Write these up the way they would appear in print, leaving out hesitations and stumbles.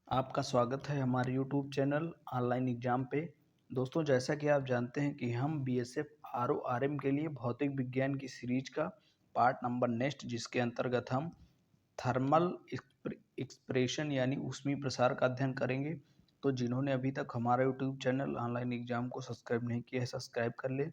आपका स्वागत है हमारे यूट्यूब चैनल ऑनलाइन एग्जाम पे। दोस्तों, जैसा कि आप जानते हैं कि हम बीएसएफ आरओ आरएम के लिए भौतिक विज्ञान की सीरीज का पार्ट नंबर नेक्स्ट, जिसके अंतर्गत हम थर्मल एक्सप्रेशन यानी ऊष्मीय प्रसार का अध्ययन करेंगे। तो जिन्होंने अभी तक हमारा यूट्यूब चैनल ऑनलाइन एग्जाम को सब्सक्राइब नहीं किया है, सब्सक्राइब कर ले,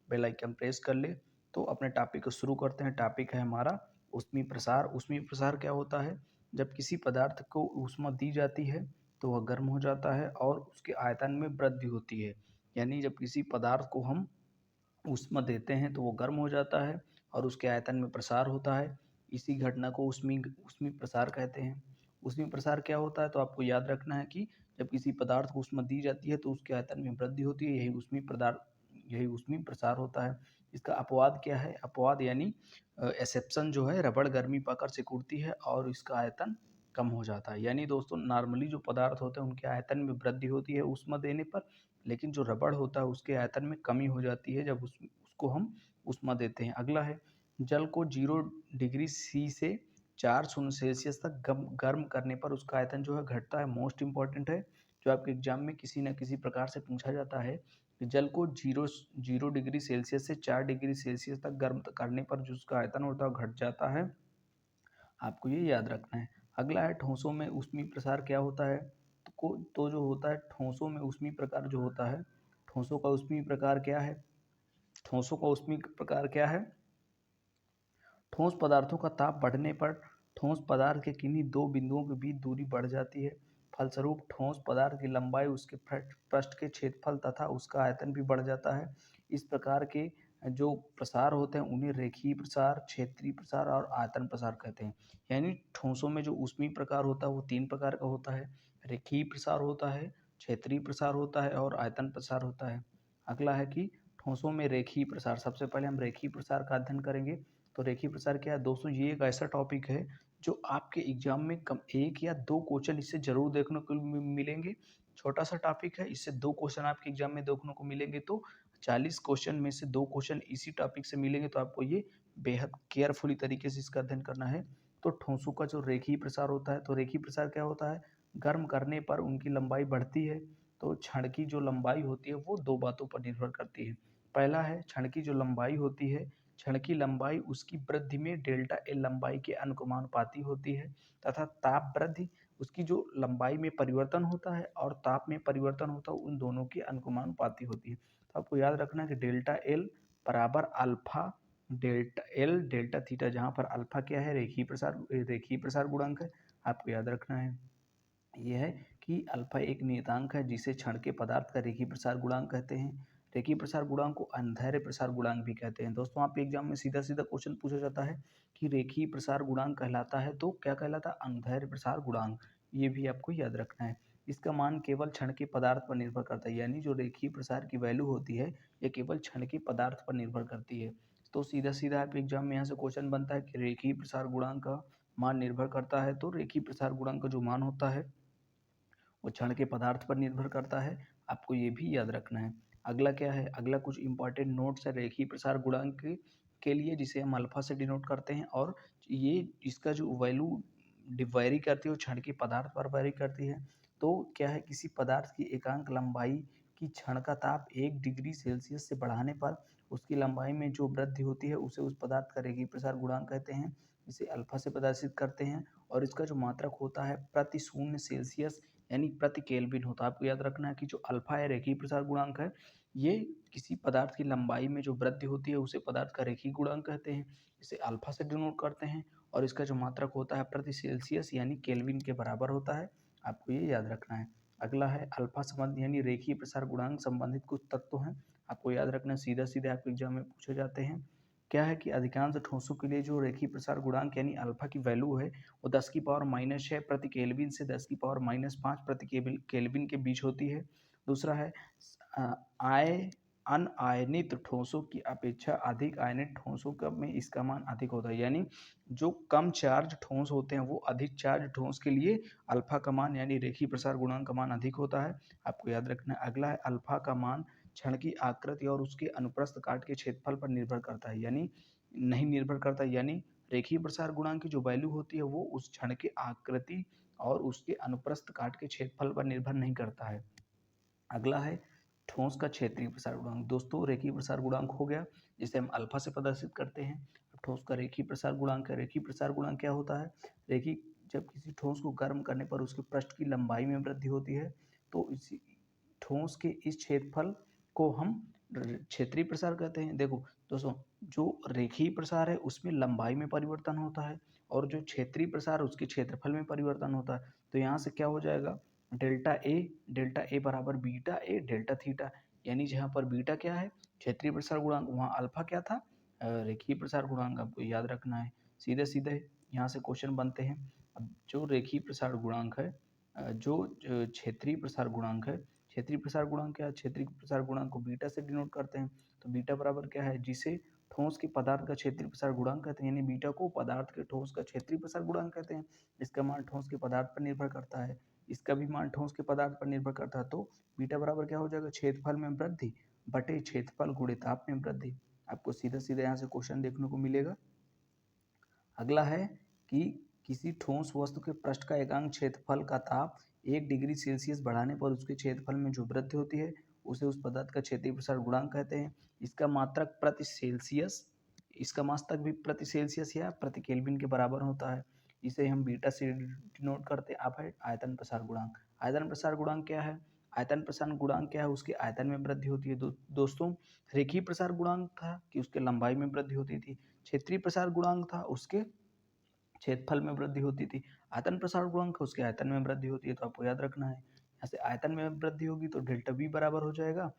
बेल आइकन प्रेस कर ले। तो अपने टॉपिक को शुरू करते हैं। टॉपिक है हमारा ऊष्मीय प्रसार। ऊष्मीय प्रसार क्या होता है? जब किसी पदार्थ को ऊष्मा दी जाती है तो वह गर्म हो जाता है और उसके आयतन में वृद्धि होती है। यानी जब किसी पदार्थ को हम ऊष्मा देते हैं तो वो गर्म हो जाता है और उसके आयतन में प्रसार होता है। इसी घटना को ऊष्मीय ऊष्मीय प्रसार कहते हैं। ऊष्मीय प्रसार क्या होता है? तो आपको याद रखना है कि जब किसी पदार्थ को ऊष्मा दी जाती है तो उसके आयतन में वृद्धि होती है। यही ऊष्मीय प्रसार होता है। इसका अपवाद क्या है? अपवाद यानी एक्सेप्शन जो है, रबड़ गर्मी पाकर सिकुड़ती है और इसका आयतन कम हो जाता है। यानी दोस्तों, नॉर्मली जो पदार्थ होते हैं उनके आयतन में वृद्धि होती है ऊष्मा देने पर, लेकिन जो रबड़ होता है उसके आयतन में कमी हो जाती है जब उसको हम ऊष्मा देते हैं। अगला है, जल को 0 डिग्री सी से 4 शून्य सेल्सियस तक गर्म करने पर उसका आयतन जो है घटता है। मोस्ट इंपॉर्टेंट है, जो आपके एग्जाम में किसी न किसी प्रकार से पूछा जाता है कि जल को जीरो जीरो डिग्री सेल्सियस से 4 डिग्री सेल्सियस तक गर्म करने पर जो उसका आयतन होता है घट जाता है। आपको ये याद रखना है। अगला है, ठोसों में ऊष्मीय प्रसार क्या होता है? तो जो होता है ठोसों में ऊष्मीय प्रकार जो होता है, ठोसों का ऊष्मीय प्रकार क्या है? ठोसों का ऊष्मीय प्रकार क्या है? ठोस पदार्थों का ताप बढ़ने पर ठोस पदार्थ के किन्हीं दो बिंदुओं के बीच दूरी बढ़ जाती है। फलस्वरूप ठोस पदार्थ की लंबाई, उसके पृष्ठ के क्षेत्रफल तथा उसका आयतन भी बढ़ जाता है। इस प्रकार के जो प्रसार होते हैं उन्हें रेखीय प्रसार, क्षेत्रीय प्रसार और आयतन प्रसार कहते हैं। यानी ठोसों में जो ऊष्मीय प्रकार होता है वो 3 प्रकार का होता है। रेखीय प्रसार होता है, क्षेत्रीय प्रसार होता है और आयतन प्रसार होता है। अगला है कि ठोसों में रेखीय प्रसार। सबसे पहले हम रेखीय प्रसार का अध्ययन करेंगे। तो रेखीय प्रसार क्या है? दोस्तों, ये एक ऐसा टॉपिक है जो आपके एग्जाम में कम 1 या 2 क्वेश्चन इससे जरूर देखने को मिलेंगे। छोटा सा टॉपिक है, इससे 2 क्वेश्चन आपके एग्जाम में देखने को मिलेंगे। तो 40 क्वेश्चन में से 2 क्वेश्चन इसी टॉपिक से मिलेंगे। तो आपको ये बेहद केयरफुली तरीके से इसका अध्ययन करना है। तो ठोसों का जो रेखीय प्रसार होता है, तो रेखीय प्रसार क्या होता है? गर्म करने पर उनकी लंबाई बढ़ती है। तो क्षण की जो लंबाई होती है वो 2 बातों पर निर्भर करती है। पहला है, क्षण की जो लंबाई होती है, क्षण की लंबाई उसकी वृद्धि में डेल्टा एल लंबाई के अनुकमानुपाती होती है, तथा ताप वृद्धि उसकी जो लंबाई में परिवर्तन होता है और ताप में परिवर्तन होता है उन दोनों की अनुकमानुपाती होती है। तो आपको याद रखना है कि डेल्टा एल बराबर alpha delta L delta theta, जहाँ पर अल्फा क्या है? रेखीय प्रसार गुणांक है। आपको याद रखना है यह है कि अल्फा एक नियतांक है जिसे क्षण के पदार्थ का रेखीय प्रसार गुणांक कहते हैं। रेखीय प्रसार गुणांक को अंधैर्य प्रसार गुणांक भी कहते हैं। दोस्तों, आपके एग्जाम में सीधा सीधा क्वेश्चन पूछा जाता है कि रेखीय प्रसार गुणांक कहलाता है तो क्या कहलाता है? अंधैर्य प्रसार गुणांक। ये भी आपको याद रखना है। इसका मान केवल क्षण के पदार्थ पर निर्भर करता है। यानी जो रेखीय प्रसार की वैल्यू होती है यह केवल क्षण के पदार्थ पर निर्भर करती है। तो सीधा सीधा आपके एग्जाम में यहाँ से क्वेश्चन बनता है कि रेखीय प्रसार गुणांक का मान निर्भर करता है। तो रेखीय प्रसार गुणांक का जो मान होता है वो क्षण के पदार्थ पर निर्भर करता है। आपको ये भी याद रखना है। अगला क्या है? अगला कुछ इंपॉर्टेंट नोट्स है रेखीय प्रसार गुणांक के लिए, जिसे हम अल्फा से डिनोट करते हैं। और ये इसका जो वैल्यू वेरी करती है वो क्षण के पदार्थ पर वेरी करती है। तो क्या है, किसी पदार्थ की एकांक लंबाई की क्षण का ताप 1 डिग्री सेल्सियस से बढ़ाने पर उसकी लंबाई में जो वृद्धि होती है उसे उस पदार्थ का रेखीय प्रसार गुणांक कहते हैं। इसे अल्फा से प्रदर्शित करते हैं और इसका जो मात्रक होता है प्रति 0 सेल्सियस यानी प्रति केल्विन होता है। आपको याद रखना है कि जो अल्फा है रेखीय प्रसार गुणांक है, ये किसी पदार्थ की लंबाई में जो वृद्धि होती है उसे पदार्थ का रेखीय गुणांक कहते हैं। इसे अल्फा से डिनोट करते हैं और इसका जो मात्रक होता है प्रति सेल्सियस यानी केल्विन के बराबर होता है। आपको ये याद रखना है। अगला है अल्फा संबंध यानी रेखीय प्रसार गुणांक संबंधित कुछ तत्व हैं। आपको याद रखना है, सीधा सीधे आपके एग्जाम में पूछे जाते हैं। क्या है कि अधिकांश ठोसों के लिए जो रेखीय प्रसार गुणांक यानी अल्फा की वैल्यू है वो 10⁻⁻6 प्रति केल्विन से 10⁻⁵ प्रति केल्विन के बीच होती है। दूसरा है, आय अनआयनित ठोसों की अपेक्षा अधिक आयनित ठोसों का में इसका मान अधिक होता है। यानी जो कम चार्ज ठोस होते हैं वो अधिक चार्ज ठोस के लिए अल्फा का मान यानी रेखीय प्रसार गुणांक का मान अधिक होता है। आपको याद रखना है। अगला है, अल्फा का मान क्षण की आकृति और उसके अनुप्रस्थ काट के क्षेत्रफल पर निर्भर करता है। यानी नहीं निर्भर करता। यानी रेखीय प्रसार गुणांक की जो वैल्यू होती है वो उस क्षण के आकृति और उसके अनुप्रस्थ काट के क्षेत्रफल पर निर्भर नहीं करता है। अगला है ठोस का क्षेत्रीय प्रसार गुणांक। दोस्तों रेखीय प्रसार गुणांक हो गया जिसे हम अल्फा से प्रदर्शित करते हैं। ठोस का रेखीय प्रसार गुणांक है। रेखीय प्रसार गुणांक क्या होता है? रेखीय जब किसी ठोस को गर्म करने पर उसके पृष्ठ की लंबाई में वृद्धि होती है तो इसी ठोस के इस क्षेत्रफल को हम क्षेत्रीय प्रसार कहते हैं। देखो दोस्तों, जो रेखीय प्रसार है उसमें लंबाई में परिवर्तन होता है और जो क्षेत्रीय प्रसार उसके क्षेत्रफल में परिवर्तन होता है। तो यहाँ से क्या हो जाएगा? डेल्टा ए बराबर बीटा ए डेल्टा थीटा, यानी जहाँ पर बीटा क्या है? क्षेत्रीय प्रसार गुणांक, वहाँ अल्फा क्या था? रेखीय प्रसार गुणांक। आपको याद रखना है। सीधे सीधे यहाँ से क्वेश्चन बनते हैं। अब जो रेखीय प्रसार गुणांक है, जो क्षेत्रीय प्रसार गुणांक है, क्षेत्रीय प्रसार गुणांक क्या है? क्षेत्रीय प्रसार गुणांक को बीटा से डिनोट करते हैं। तो बीटा बराबर क्या है? जिसे ठोस के पदार्थ का क्षेत्रीय प्रसार गुणांक कहते हैं, यानी बीटा को पदार्थ के ठोस का क्षेत्रीय प्रसार गुणांक कहते हैं। इसका मान ठोस के पदार्थ पर निर्भर करता है। इसका भी मान ठोस के पदार्थ पर निर्भर करता है। तो बीटा बराबर क्या हो जाएगा? क्षेत्रफल में वृद्धि बटे क्षेत्रफल गुणे ताप में वृद्धि। आपको सीधा सीधा यहाँ से क्वेश्चन देखने को मिलेगा। अगला है कि किसी ठोस वस्तु के पृष्ठ का एकांक क्षेत्रफल का ताप 1 डिग्री सेल्सियस बढ़ाने पर उसके क्षेत्रफल में जो वृद्धि होती है उसे उस पदार्थ का क्षेत्रीय प्रसार गुणांक कहते हैं। इसका मात्रक प्रति सेल्सियस, इसका मात्रक भी प्रति सेल्सियस या प्रति केल्विन के बराबर होता है। इसे हम बीटा से डिनोट करते हैं। अब है आयतन प्रसार गुणांक। आयतन प्रसार गुणांक क्या है? आयतन प्रसार गुणांक क्या है? उसके आयतन में वृद्धि होती है। दोस्तों रेखीय प्रसार गुणांक था कि उसके लंबाई में वृद्धि होती थी। क्षेत्रीय प्रसार गुणांक था उसके क्षेत्रफल में वृद्धि होती थी। आयतन प्रसार गुणांक उसके आयतन में वृद्धि होती है। तो आपको याद रखना है, यहाँ से आयतन में वृद्धि होगी तो डेल्टा वी बराबर हो जाएगा,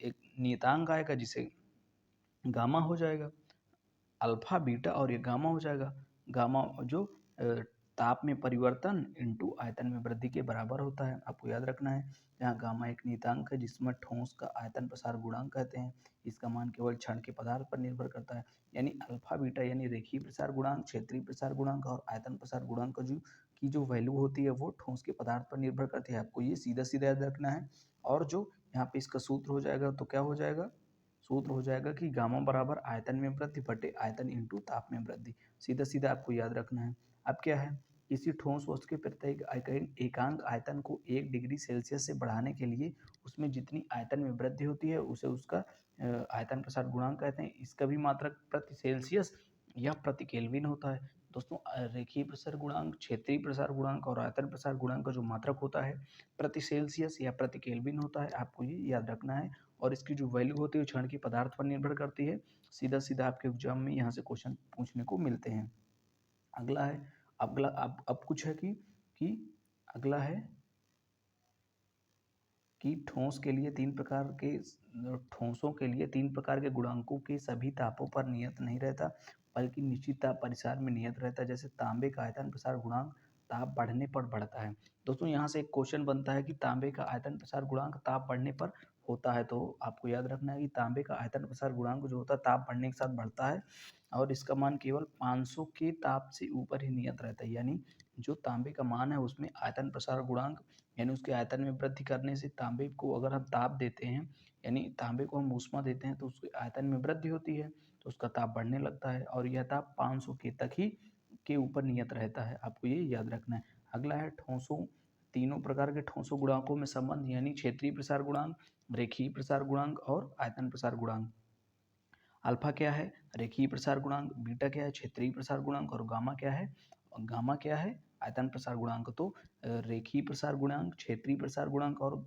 एक नियतांक आएगा जिसे गामा हो जाएगा। अल्फा बीटा और ये गामा हो जाएगा। गामा जो ताप में परिवर्तन इंटू आयतन में वृद्धि के बराबर होता है। आपको याद रखना है, यहाँ गामा एक नियतांक है जिसमें ठोस का आयतन प्रसार गुणांक कहते हैं। इसका मान केवल क्षण के पदार्थ पर निर्भर करता है। यानी अल्फा बीटा यानी रेखीय प्रसार गुणांक, क्षेत्रीय प्रसार गुणांक और आयतन प्रसार गुणांक की जो वैल्यू होती है वो ठोस के पदार्थ पर निर्भर करती है। आपको ये सीधा सीधा याद रखना है। और जो यहाँ पे इसका सूत्र हो जाएगा तो क्या हो जाएगा? सूत्र हो जाएगा कि गामा बराबर आयतन में वृद्धि बटे आयतन इंटू ताप में वृद्धि। सीधा सीधा आपको याद रखना है। अब क्या है? किसी ठोस वस्तु के प्रत्येक एकांक आयतन को 1 डिग्री सेल्सियस से बढ़ाने के लिए उसमें जितनी आयतन में वृद्धि होती है उसे उसका आयतन प्रसार गुणांक कहते हैं। इसका भी मात्रक प्रति सेल्सियस या प्रति केल्विन होता है। दोस्तों रेखीय प्रसार गुणांक, क्षेत्रीय प्रसार गुणांक और आयतन प्रसार गुणांक का जो मात्रक होता है प्रति सेल्सियस या प्रति केल्विन होता है। आपको ये याद रखना है। और इसकी जो वैल्यू होती है क्षण के पदार्थ पर निर्भर करती है। सीधा सीधा आपके एग्जाम में यहाँ से क्वेश्चन पूछने को मिलते हैं। अगला है, अगला अब कुछ है कि अगला है कि ठोस के लिए तीन प्रकार के ठोसों के लिए 3 प्रकार के गुणांकों के सभी तापों पर नियत नहीं रहता बल्कि निश्चित ताप परिसर में नियत रहता है। जैसे तांबे का आयतन प्रसार गुणांक ताप बढ़ने पर बढ़ता है। दोस्तों यहाँ से एक क्वेश्चन बनता है कि तांबे का आयतन प्रसार गुणांक ताप बढ़ने पर होता है। तो आपको याद रखना है कि तांबे का आयतन प्रसार गुणांक जो होता है ताप बढ़ने के साथ बढ़ता है और इसका मान केवल 500 के ताप से ऊपर ही नियत रहता है। यानी जो तांबे का मान है उसमें आयतन प्रसार गुणांक यानी उसके आयतन में वृद्धि करने से तांबे को अगर हम ताप देते हैं, यानी तांबे को हम ऊष्मा देते हैं तो उसके आयतन में वृद्धि होती है तो उसका ताप बढ़ने लगता है और यह ताप 500 के तक ही के ऊपर नियत रहता है। आपको ये याद रखना है। अगला है ठोसों, तीनों प्रकार के ठोसों गुणांकों में संबंध, यानी क्षेत्रीय प्रसार गुणांक, रेखीय प्रसार गुणांक और आयतन प्रसार गुणांक। अल्फा क्या है? रेखीय प्रसार गुणांक। बीटा क्या है? क्षेत्रीय प्रसार गुणांक। और गामा क्या है? गामा क्या है? आयतन प्रसार गुणांक। तो रेखीय प्रसार गुणांक, क्षेत्रीय प्रसार गुणांक और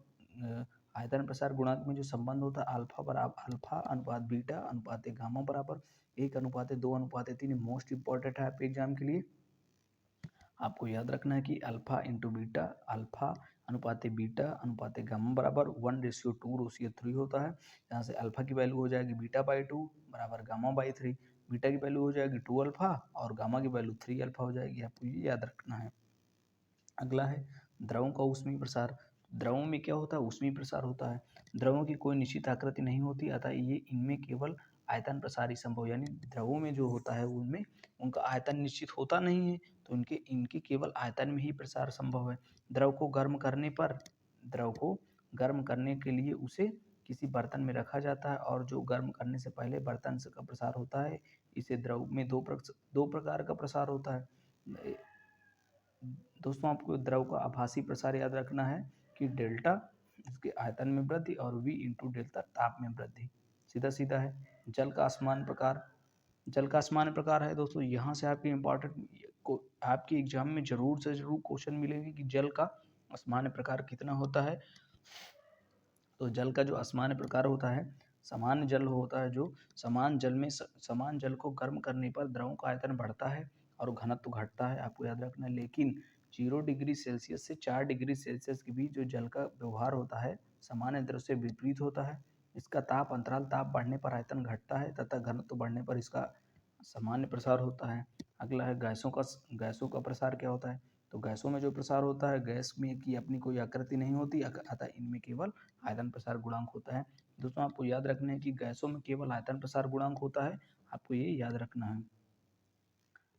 आयतन प्रसार गुणांक में जो संबंध होता है अल्फा बराबर अल्फा अनुपात बीटा अनुपात गामा बराबर 1:2:3 मोस्ट इंपॉर्टेंट है आपके एग्जाम के लिए। आपको याद रखना है कि अल्फा इंटू बीटा, अल्फा अनुपात बीटा अनुपात गामा बराबर 1:2:3 होता है। यहाँ से अल्फा की वैल्यू हो जाएगी बीटा/2 बराबर गामा/3। बीटा की वैल्यू हो जाएगी 2 अल्फा और गामा की वैल्यू 3 अल्फा हो जाएगी। आपको ये याद रखना है। अगला है द्रवों का ऊष्मीय प्रसार। द्रवों में क्या होता है? ऊष्मीय प्रसार होता है। द्रवों की कोई निश्चित आकृति नहीं होती, अतः ये इनमें केवल आयतन प्रसार ही संभव, यानी द्रवों में जो होता है उनमें उनका आयतन निश्चित होता नहीं है तो इनके केवल आयतन में ही प्रसार संभव है। द्रव को गर्म करने के लिए उसे किसी बर्तन में रखा जाता है और जो गर्म करने से पहले बर्तन से का प्रसार होता है, इसे द्रव में दो प्रकार का प्रसार होता है। दोस्तों आपको द्रव का आभासी प्रसार याद रखना है कि डेल्टा इसके आयतन में वृद्धि और v इंटू डेल्टा ताप में वृद्धि, सीधा सीधा है। जल का असमान प्रकार, जल का असमान प्रकार है दोस्तों, यहाँ से आपके आपके एग्जाम में जरूर से जरूर क्वेश्चन मिलेंगे कि जल का असमान प्रकार कितना होता है। तो जल का जो असमान प्रकार होता है, समान जल होता है जो समान जल में समान जल को गर्म करने पर द्रव का आयतन बढ़ता है और घनत्व घटता है, आपको याद रखना है। लेकिन 0 डिग्री सेल्सियस से 4 डिग्री सेल्सियस के बीच जो जल का व्यवहार होता है सामान्य द्रव से विपरीत होता है। इसका ताप अंतराल, ताप बढ़ने पर आयतन घटता है तथा घनत्व बढ़ने पर इसका सामान्य प्रसार होता है। अगला है गैसों का प्रसार क्या होता है। तो गैसों में जो प्रसार होता है, गैस में की अपनी कोई आकृति नहीं होती, अतः इनमें केवल आयतन प्रसार गुणांक होता है। दोस्तों आपको याद रखना है कि गैसों में केवल आयतन प्रसार गुणांक होता है, आपको ये याद रखना है।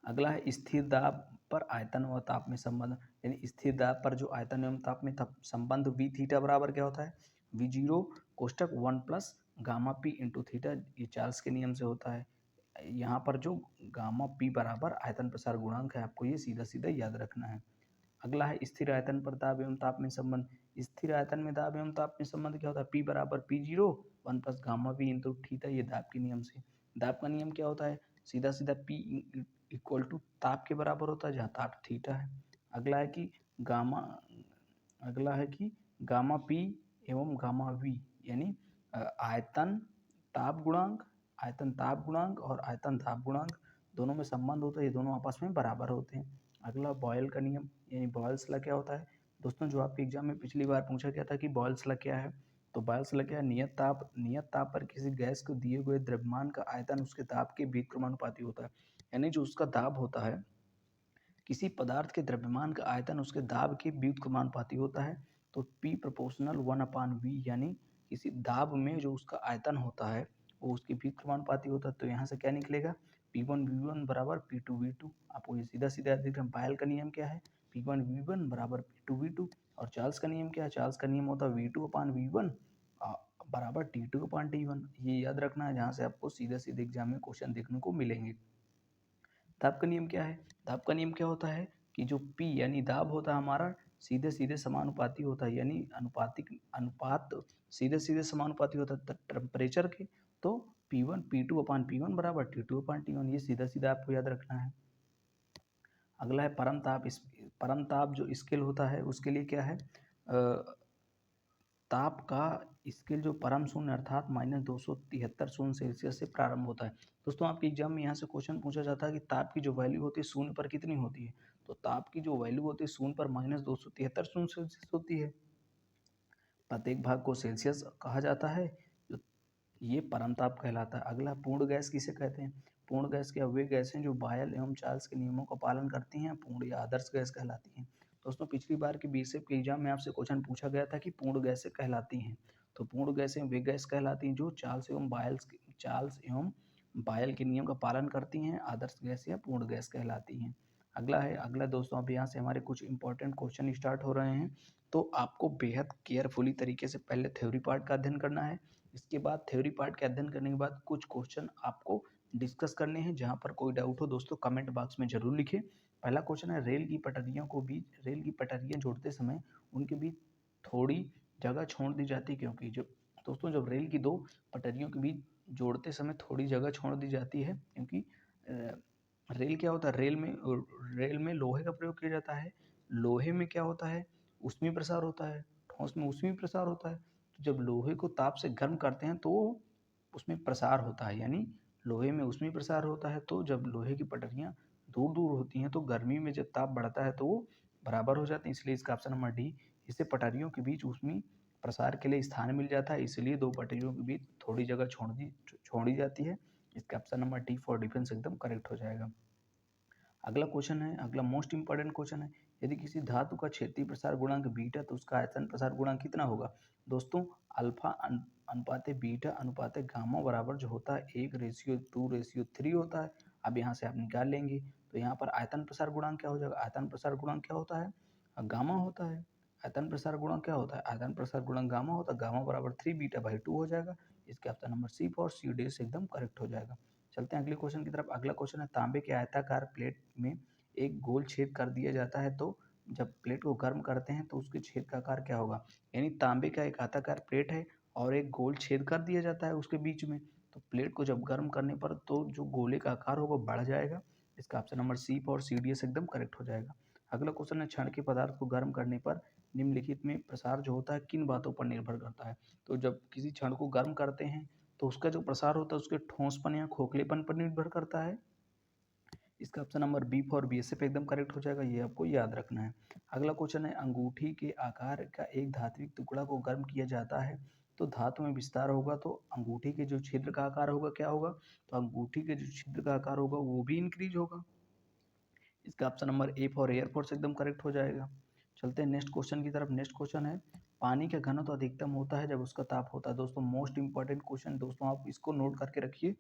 अगला है स्थिर दाब पर आयतन व ताप में संबंध, यानी स्थिर दाब पर जो आयतन एवं ताप में संबंध वी थीटा बराबर क्या होता है, वी जीरो कोष्टक 1 plus gamma P into theta, ये चार्ल्स के नियम से होता है। यहाँ पर जो गामा पी बराबर आयतन प्रसार गुणांक है, आपको ये सीधा सीधा याद रखना है। अगला है स्थिर आयतन पर दाब एवं ताप में संबंध। स्थिर आयतन में दाब एवं ताप में संबंध क्या होता है, पी बराबर P zero 1 plus gamma P into theta, ये दाब के नियम से। दाब का नियम क्या होता है, सीधा सीधा पी इक्वल टू ताप के बराबर होता है, जहाँ ताप थीटा है। अगला है कि गामा अगला है कि गामा पी एवं गामा वी, यानी आयतन ताप गुणांक और आयतन ताप गुणांक दोनों में संबंध होता है, ये दोनों आपस में बराबर होते हैं। अगला बॉयल का नियम, यानी बॉयल्स लॉ क्या होता है दोस्तों, जो आपके एग्जाम में पिछली बार पूछा गया था कि बॉयल्स लॉ क्या है। तो बॉयल्स लॉ क्या है, नियत ताप पर किसी गैस को दिए हुए द्रव्यमान का आयतन उसके ताप के व्युत्क्रमानुपाती होता है। यानी जो उसका दाब होता है, किसी पदार्थ के द्रव्यमान का आयतन उसके दाब के व्युत्क्रमानुपाती होता है। तो P प्रोपोर्शनल 1/V, यानी किसी दाब में जो उसका आयतन होता है वो उसके व्युत्क्रमानुपाती होता है। तो यहाँ से क्या निकलेगा, P1V1 बराबर P2V2। आपको ये सीधा सीधा याद रखना। बायल का नियम क्या है, P1V1 बराबर P2V2। और चार्ल्स का नियम क्या है, चार्ल्स का नियम होता है V2/V1 बराबर T2/T1। ये याद रखना है, जहाँ से आपको सीधे सीधे एग्जाम में क्वेश्चन देखने को मिलेंगे। दाब का नियम क्या है, दाब का नियम क्या होता है कि जो P यानी दाब होता है हमारा सीधे सीधे समानुपाती होता है, यानी अनुपात सीधे सीधे समानुपाती होता है टेम्परेचर के। तो P1 P2/P1 बराबर T2/T1, ये सीधा सीधा आपको याद रखना है। अगला है परम ताप। परम ताप जो स्केल होता है उसके लिए क्या है, ताप का स्केल जो परम शून्य अर्थात -273 से प्रारंभ होता है। दोस्तों आपके एग्जाम में यहाँ से क्वेश्चन पूछा जाता है कि ताप की जो वैल्यू होती है शून्य पर कितनी होती है। तो ताप की जो वैल्यू होती है शून्य पर -273 होती है। प्रत्येक भाग को सेल्सियस कहा जाता है, जो ये परम ताप कहलाता है। अगला पूर्ण गैस किसे कहते हैं। पूर्ण गैस क्या, वे गैस हैं जो बायल एवं चार्ल्स के नियमों का पालन करती हैं, पूर्ण या आदर्श गैस कहलाती हैं। दोस्तों पिछली बार की बीएसएफ के एग्जाम में आपसे क्वेश्चन पूछा गया था कि पूर्ण गैसें कहलाती हैं। तो पूर्ण गैसें वे गैस कहलाती हैं जो चार्ल्स एवं बायल के नियम का पालन करती हैं, आदर्श गैस या पूर्ण गैस कहलाती हैं। अगला दोस्तों, अब यहाँ से हमारे कुछ इंपॉर्टेंट क्वेश्चन स्टार्ट हो रहे हैं। तो आपको बेहद केयरफुली तरीके से पहले थ्योरी पार्ट का अध्ययन करना है। इसके बाद थ्योरी पार्ट के अध्ययन करने के बाद कुछ क्वेश्चन आपको डिस्कस करने हैं। जहां पर कोई डाउट हो दोस्तों कमेंट बॉक्स में जरूर लिखें। पहला क्वेश्चन है, रेल की पटरियां जोड़ते समय उनके बीच थोड़ी जगह छोड़ दी जाती है क्योंकि जब रेल की दो पटरियों के बीच जोड़ते समय थोड़ी जगह छोड़ दी जाती है क्योंकि रेल क्या होता है, रेल में लोहे का प्रयोग किया जाता है। लोहे में क्या होता है, ऊष्मीय प्रसार होता है, ठोस में ऊष्मीय प्रसार होता है। तो जब लोहे को ताप से गर्म करते हैं तो उसमें प्रसार होता है, यानी लोहे में ऊष्मीय प्रसार होता है। तो जब लोहे की पटरियां दूर दूर होती हैं तो गर्मी में जब ताप बढ़ता है तो वो बराबर हो जाते हैं, इसलिए इसका ऑप्शन नंबर डी। इससे पटरियों के बीच ऊष्मीय प्रसार के लिए स्थान मिल जाता है, इसलिए दो पटरियों के बीच थोड़ी जगह छोड़ी जाती है। इसका option number D for defence एकदम करेक्ट हो जाएगा। अगला मोस्ट इंपॉर्टेंट क्वेश्चन है, यदि किसी धातु का क्षेत्रीय प्रसार गुणांक बीटा तो उसका आयतन प्रसार गुणांक कितना होगा। दोस्तों अल्फा अनुपाते बीटा अनुपाते गामा बराबर जो होता है 1:2:3 होता है। अब यहाँ से आप निकाल लेंगे तो यहाँ पर आयतन प्रसार गुणांक क्या हो जाएगा, आयतन प्रसार गुणांक क्या होता है, गामा होता है। आयतन प्रसार गुणांक क्या होता है, आयतन प्रसार गुणांक गामा होता है, गामा बराबर 3β/2 हो जाएगा। इसके option number C for C D से एकदम करेक्ट हो जाएगा। चलते हैं अगले क्वेश्चन की तरफ। अगला क्वेश्चन है, तांबे के आयताकार प्लेट में एक गोल छेद कर दिया जाता है तो जब प्लेट को गर्म करते हैं तो उसके छेद का आकार क्या होगा, यानी तांबे का एक आयताकार प्लेट है और एक गोल छेद कर दिया जाता है उसके बीच में, तो प्लेट को जब गर्म करने पर तो जो गोले का आकार होगा बढ़ जाएगा। इसका ऑप्शन नंबर सी और सी डी एस एकदम करेक्ट हो जाएगा। अगला क्वेश्चन है, क्षण के पदार्थ को गर्म करने पर निम्नलिखित में प्रसार जो होता है किन बातों पर निर्भर करता है। तो जब किसी क्षण को गर्म करते हैं तो उसका जो प्रसार होता है उसके ठोसपन या खोखलेपन पर निर्भर करता है। इसका option number B for BSF एकदम करेक्ट हो जाएगा, ये आपको याद रखना है। अगला क्वेश्चन है, अंगूठी के आकार का एक धात्विक टुकड़ा को गर्म किया जाता है तो धातु में विस्तार होगा, तो अंगूठी के जो छिद्र का आकार होगा क्या होगा, तो अंगूठी के जो छिद्र का आकार होगा वो भी इंक्रीज होगा। इसका option number A for air force एकदम करेक्ट हो जाएगा। चलते हैं नेक्स्ट क्वेश्चन की तरफ। नेक्स्ट क्वेश्चन है, पानी का घनत्व अधिकतम होता है जब उसका ताप होता है। दोस्तों मोस्ट इंपॉर्टेंट क्वेश्चन, दोस्तों आप इसको नोट करके रखिए,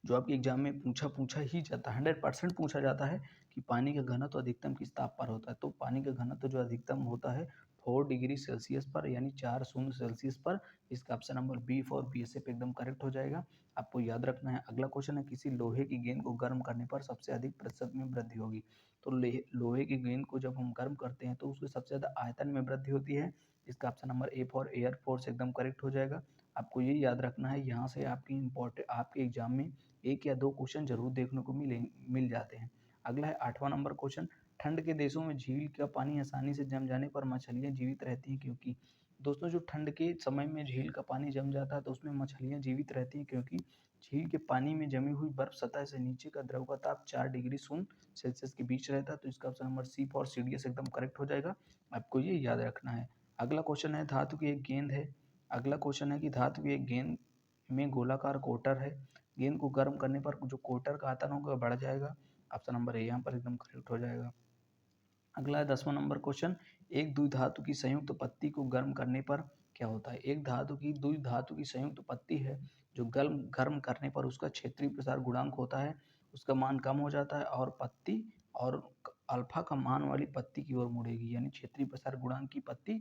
जो आपके एग्जाम में पूछा ही जाता है, 100% पूछा जाता है कि पानी का घनत्व अधिकतम किस ताप पर होता है। तो पानी का घनत्व जो अधिकतम होता है 4 डिग्री सेल्सियस पर, यानी 4 सेल्सियस पर। इसका option number B for BSF एकदम करेक्ट हो जाएगा, आपको याद रखना है। अगला क्वेश्चन है, किसी लोहे की गेंद को गर्म करने पर सबसे अधिक प्रतिशत में वृद्धि होगी। तो लोहे की गेंद को जब हम गर्म करते हैं तो उसके सबसे ज़्यादा आयतन में वृद्धि होती है। इसका option number A for air force एकदम करेक्ट हो जाएगा। आपको ये याद रखना है, यहाँ से आपके एग्जाम में एक या दो क्वेश्चन जरूर देखने को मिल जाते हैं। अगला है 8वां नंबर क्वेश्चन, ठंड के देशों में झील का पानी आसानी से जम जाने पर मछलियां जीवित रहती हैं क्योंकि। दोस्तों जो ठंड के समय में झील का पानी जम जाता है तो उसमें मछलियां जीवित रहती हैं क्योंकि झील के पानी में जमी हुई बर्फ सतह से नीचे का द्रव का ताप 4 डिग्री शून्य सेल्सियस के बीच रहता है। तो इसका option number C for C D S एकदम करेक्ट हो जाएगा, आपको ये याद रखना है। अगला क्वेश्चन है, धातु की एक गेंद है। अगला क्वेश्चन है कि धातु की एक गेंद में गोलाकार कोटर है, गेंद को गर्म करने पर जो कोटर का आयतन होगा बढ़ जाएगा। ऑप्शन नंबर ए यहाँ पर एकदम करेक्ट हो जाएगा। अगला है 10वां नंबर क्वेश्चन, एक द्विधातु की संयुक्त पत्ती को गर्म करने पर क्या होता है। एक द्विधातु की संयुक्त पत्ती है जो गर्म गर्म करने पर उसका क्षेत्रीय प्रसार गुणांक होता है, उसका मान कम हो जाता है और पत्ती और अल्फा का मान वाली पत्ती की ओर मुड़ेगी, यानी क्षेत्रीय प्रसार गुणांक की पत्ती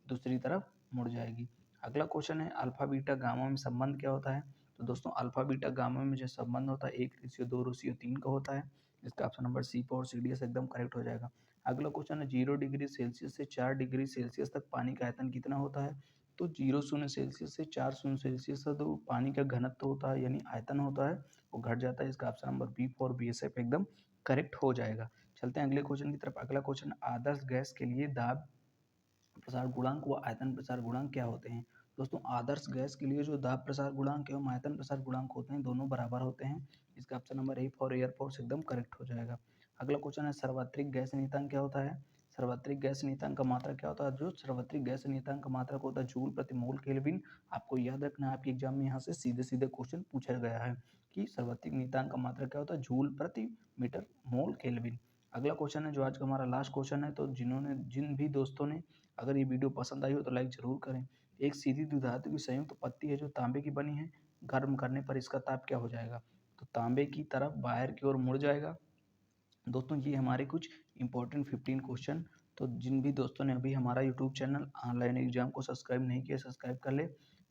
दूसरी तरफ मुड़ जाएगी। अगला क्वेश्चन है, अल्फा बीटा गामा में संबंध क्या होता है। तो दोस्तों अल्फा बीटा गामा में जो संबंध होता है 1:2:3 का होता है। इसका ऑप्शन नंबर सी और सी डी एस एकदम करेक्ट हो जाएगा। अगला क्वेश्चन है, 0 डिग्री सेल्सियस से 4 डिग्री सेल्सियस तक पानी का आयतन कितना होता है। तो 0 सेल्सियस से 4 सेल्सियस तक तो पानी का घनत्व होता है, यानी आयतन होता है, वो घट जाता है। इसका option number B for B S F एकदम करेक्ट हो जाएगा। चलते हैं अगले क्वेश्चन की तरफ। अगला क्वेश्चन, आदर्श गैस के लिए दाब प्रसार गुणांक व आयतन प्रसार गुणांक क्या होते हैं। दोस्तों आदर्श गैस के लिए जो दाब प्रसार गुणांक एवं आयतन प्रसार गुणांक होते हैं दोनों बराबर होते हैं। इसका option number A for air force एकदम करेक्ट हो जाएगा। अगला क्वेश्चन है, सार्वत्रिक गैस नियतांक क्या होता है। सार्वत्रिक गैस नियतांक का मात्रा क्या होता है। जो सार्वत्रिक गैस नियतांक का मात्रक होता है जूल प्रति मोल केल्विन। आपको याद रखना है, आपके एग्जाम में यहाँ से सीधे सीधे क्वेश्चन पूछा गया है कि सार्वत्रिक नियतांक का मात्रक क्या होता है, जूल प्रति मीटर मोल केल्विन। अगला क्वेश्चन है जो आज का हमारा लास्ट क्वेश्चन है, तो जिन भी दोस्तों ने अगर ये वीडियो पसंद आई हो तो लाइक जरूर करें। एक सीधी द्विधातु की संयुक्त पत्ती है जो तांबे की बनी है, गर्म करने पर इसका ताप क्या हो जाएगा। तो तांबे की तरफ बाहर की ओर मुड़ जाएगा। दोस्तों ये हमारे कुछ इंपॉर्टेंट 15 क्वेश्चन। तो जिन भी दोस्तों ने अभी हमारा यूट्यूब चैनल ऑनलाइन एग्जाम को सब्सक्राइब नहीं किया, सब्सक्राइब कर ले,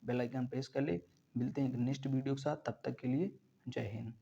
बेल आइकन प्रेस कर ले। मिलते हैं एक नेक्स्ट वीडियो के साथ, तब तक के लिए जय हिंद।